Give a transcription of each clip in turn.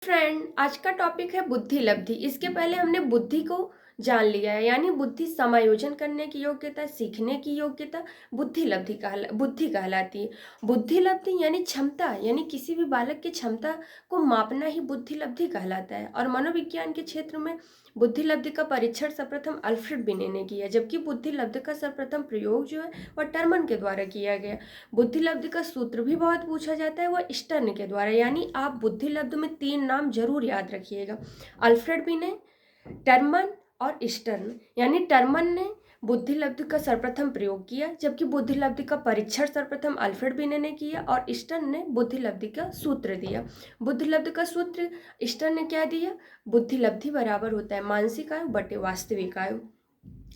Friend, आज का topic है बुद्धि लब्धि। इसके पहले हमने बुद्धि को जान लिया है, यानी बुद्धि समायोजन करने की योग्यता, सीखने की योग्यता बुद्धि कहलाती है। बुद्धि लब्धि यानी क्षमता, यानी किसी भी बालक की क्षमता को मापना ही बुद्धि लब्धि कहलाता है। और मनोविज्ञान के क्षेत्र में बुद्धि लब्धि का परीक्षण सर्वप्रथम अल्फ्रेड बिने ने किया, जबकि बुद्धि लब्धि का सर्वप्रथम प्रयोग जो है वह टर्मन के द्वारा किया गया। बुद्धि लब्धि का सूत्र भी बहुत पूछा जाता है, वह स्टर्न के द्वारा। यानी आप बुद्धि लब्धि में 3 नाम जरूर याद रखिएगा, अल्फ्रेड बिने, टर्मन और स्टर्न। यानी टर्मन ने बुद्धि लब्धि का सर्वप्रथम प्रयोग किया, जबकि बुद्धि लब्धि का परीक्षण सर्वप्रथम अल्फ्रेड बिने ने किया, और स्टर्न ने बुद्धि लब्धि का सूत्र दिया। बुद्धि लब्धि का सूत्र स्टर्न ने क्या दिया? बुद्धि लब्धि बराबर होता है मानसिक आयु बटे वास्तविक आयु।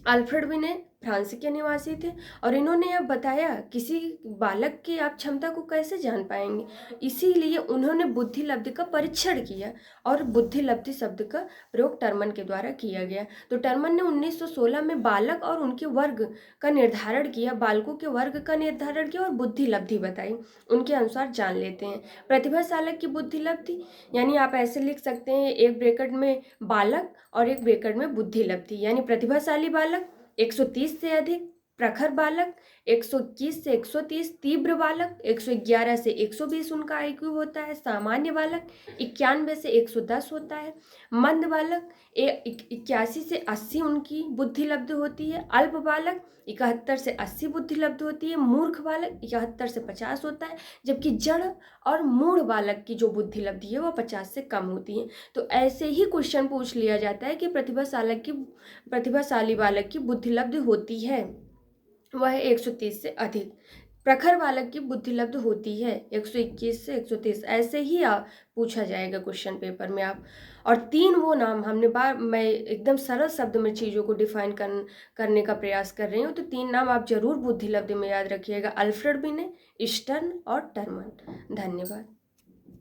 अल्फ्रेड बिने फ्रांस के निवासी थे, और इन्होंने यह बताया किसी बालक की आप क्षमता को कैसे जान पाएंगे, इसीलिए उन्होंने बुद्धि लब्धि का परीक्षण किया, और बुद्धि लब्धि शब्द का प्रयोग टर्मन के द्वारा किया गया। तो टर्मन ने 1916 में बालक और उनके वर्ग का निर्धारण किया, बालकों के वर्ग का निर्धारण किया और बुद्धि लब्धि बताई। उनके अनुसार जान लेते हैं प्रतिभाशाली की बुद्धि लब्धि। यानी आप ऐसे लिख सकते हैं, एक ब्रैकेट में बालक और एक ब्रैकेट में बुद्धि लब्धि। यानी प्रतिभाशाली बालक 130 से अधिक, प्रखर बालक 121 से 130, तीव्र बालक 111 से 120 उनका आईक्यू होता है, सामान्य बालक 91 से 110 होता है, मंद बालक 81 से 80 उनकी बुद्धि लब्ध होती है, अल्प बालक 71 से 80 बुद्धि लब्ध होती है, मूर्ख बालक 71 से 50 होता है, जबकि जड़ और मूढ़ बालक की जो बुद्धि लब्धि है वह 50 से कम होती है। तो ऐसे ही क्वेश्चन पूछ लिया जाता है कि प्रतिभाशाली बालक की बुद्धि लब्ध होती है वह 130 से अधिक, प्रखर बालक की बुद्धि लब्ध होती है 121 से 130। ऐसे ही पूछा जाएगा क्वेश्चन पेपर में आप। और 3 वो नाम मैं एकदम सरल शब्द में चीज़ों को डिफाइन करने का प्रयास कर रही हूँ, तो 3 नाम आप जरूर बुद्धि लब्ध में याद रखिएगा, अल्फ्रेड बिने, स्टर्न और टर्मन। धन्यवाद।